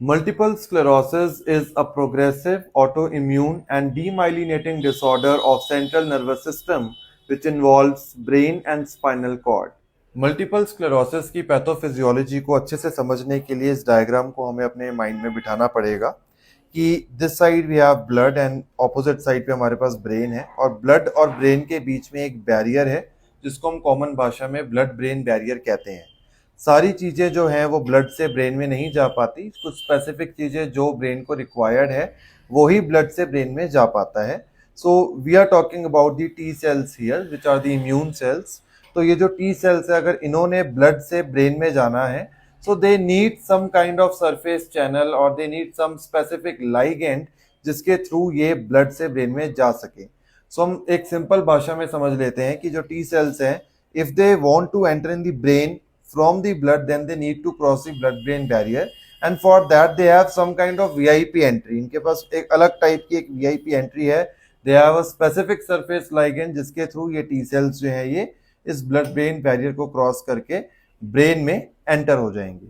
Multiple sclerosis is a progressive autoimmune and demyelinating disorder of central nervous system which involves brain and spinal cord. Multiple sclerosis की pathophysiology को अच्छे से समझने के लिए इस डायग्राम को हमें अपने माइंड में बिठाना पड़ेगा कि this side we have blood and opposite side पे हमारे पास ब्रेन है और ब्लड और ब्रेन के बीच में एक बैरियर है जिसको हम कॉमन भाषा में ब्लड ब्रेन बैरियर कहते हैं। सारी चीज़ें जो हैं वो ब्लड से ब्रेन में नहीं जा पाती, कुछ स्पेसिफिक चीज़ें जो ब्रेन को रिक्वायर्ड है वो ही ब्लड से ब्रेन में जा पाता है। So we are talking about the T cells here which are the immune cells. तो ये जो टी सेल्स है अगर इन्होंने ब्लड से ब्रेन में जाना है so they need some kind of surface channel और they need some specific ligand जिसके थ्रू ये ब्लड से ब्रेन में जा सके। सो हम एक सिंपल भाषा में समझ लेते हैं कि जो टी सेल्स हैं if they want to enter in the brain from the blood then they need to cross the blood brain barrier and for that they have some kind of VIP entry। इनके पास एक अलग type की एक VIP entry है। they have a specific surface ligand जिसके through ये T cells जो है ये इस blood brain barrier को क्रॉस करके ब्रेन में एंटर हो जाएंगे।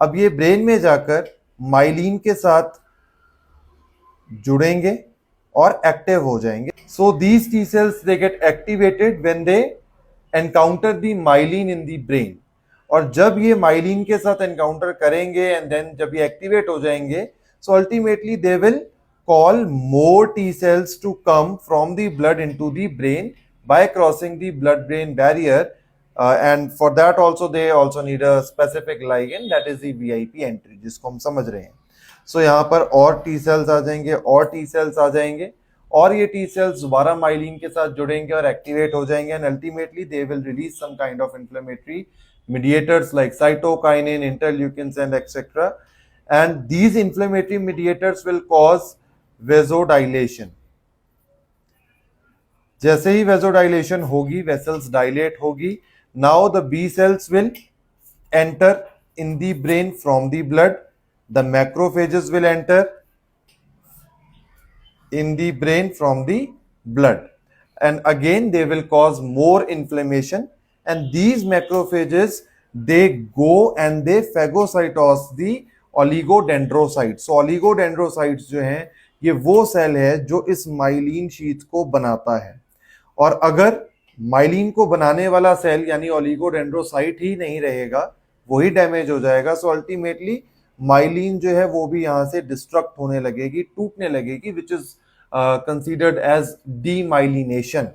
अब ये ब्रेन में जाकर माइलिन के साथ जुड़ेंगे और एक्टिव हो जाएंगे। so these T cells they get activated when they encounter the myelin in the brain और जब ये माइलिन के साथ एनकाउंटर करेंगे एंड देन जब ये एक्टिवेट हो जाएंगे so ultimately they will call more T cells to come from the blood into the brain by crossing the blood brain barrier and for that also they also need a specific ligand that is the VIP entry जिसको हम समझ रहे हैं। सो यहाँ पर और T cells आ जाएंगे और टी सेल्स आ जाएंगे और ये टी सेल्स दोबारा माइलिन के साथ जुड़ेंगे और एक्टिवेट हो जाएंगे and ultimately they will release some kind of inflammatory mediators like cytokinin, interleukins and etc. And these inflammatory mediators will cause vasodilation। जैसे ही vasodilation होगी vessels dilate होगी। now the B cells will enter in the brain from the blood, the macrophages will enter in the brain from the blood and again they will cause more inflammation and these macrophages they go and they phagocytose the oligodendrocytes। so oligodendrocytes जो हैं ये वो cell है जो इस myelin sheath को बनाता है और अगर माइलिन को बनाने वाला सेल यानी ओलिगोडेंड्रोसाइट ही नहीं रहेगा वही डैमेज हो जाएगा। सो अल्टीमेटली माइलिन जो है वो भी यहां से डिस्ट्रक्ट होने लगेगी, टूटने लगेगी which is considered as demyelination.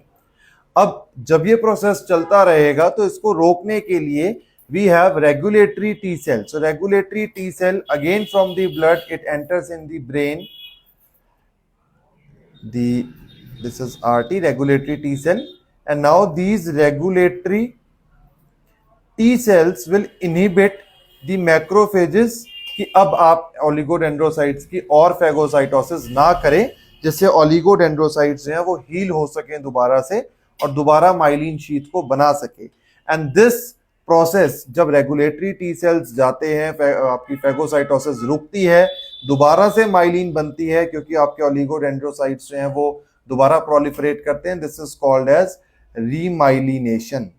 अब जब ये प्रोसेस चलता रहेगा तो इसको रोकने के लिए we have regulatory T cell. So regulatory T cell again from the blood it enters in the brain, this is RT regulatory T cell and now these regulatory T cells will inhibit the macrophages कि अब आप oligodendrocytes की और phagocytosis ना करें जिससे oligodendrocytes जो हैं वो हील हो सकें दोबारा से और दोबारा माइलिन शीथ को बना सके। एंड दिस प्रोसेस जब रेगुलेटरी टी सेल्स जाते हैं आपकी फेगोसाइटोसिस रुकती है, दोबारा से माइलिन बनती है क्योंकि आपके ओलिगोडेंड्रोसाइट्स जो हैं वो दोबारा प्रोलिफरेट करते हैं। This is called as remyelination.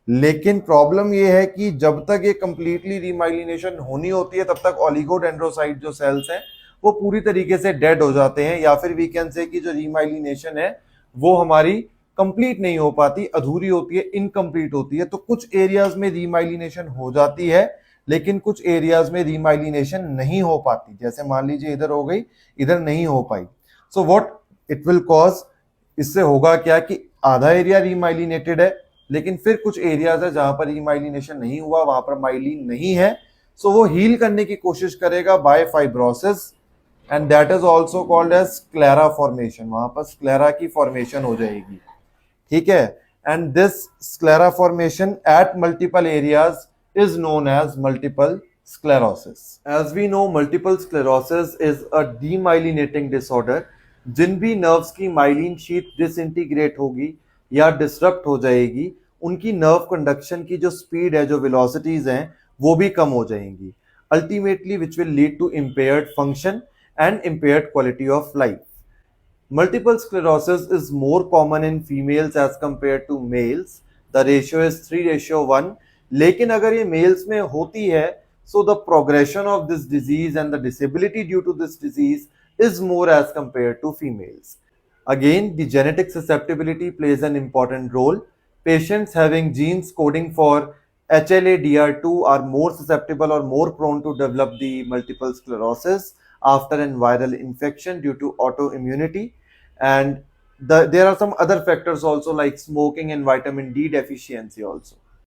लेकिन प्रॉब्लम ये है कि जब तक ये कंप्लीटली रीमाइलिनेशन होनी होती है तब तक ओलिगोडेंड्रोसाइट जो सेल्स हैं वो पूरी तरीके से डेड हो जाते हैं या फिर वी कैन से कि जो रीमाइलिनेशन है वो हमारी कंप्लीट नहीं हो पाती, अधूरी होती है, इनकम्प्लीट होती है। तो कुछ एरियाज में रीमाइलिनेशन हो जाती है लेकिन कुछ एरियाज में रीमाइलिनेशन नहीं हो पाती। जैसे मान लीजिए इधर हो गई, इधर नहीं हो पाई। So what it will cause, इससे होगा क्या कि आधा एरिया रीमाइलिनेटेड है लेकिन फिर कुछ एरियाज है जहां पर रीमाइलिनेशन नहीं हुआ, वहां पर माइलिन नहीं है। सो वो हील करने की कोशिश करेगा by fibrosis and that is also called as sclera formation. वहां पर स्क्लेरा की फॉर्मेशन हो जाएगी, ठीक है। And this sclera formation at multiple areas is known as multiple sclerosis। As we know, multiple sclerosis is a demyelinating disorder। जिन भी nerves की myelin sheath disintegrate होगी या डिसरप्ट हो जाएगी उनकी नर्व कंडक्शन की जो स्पीड है, जो वेलोसिटीज हैं वो भी कम हो जाएंगी, ultimately which will lead to impaired function and impaired quality of life। Multiple sclerosis is more common in females as compared to males। The ratio is 3:1। लेकिन अगर ये मेल्स में होती है So the progression of this disease and the disability due to this disease is more as compared to females. Again, the genetic susceptibility plays an important role. Patients having genes coding for HLA-DR2 are more susceptible or more prone to develop the multiple sclerosis after a viral infection due to autoimmunity. And there are some other factors also like smoking and vitamin D deficiency also.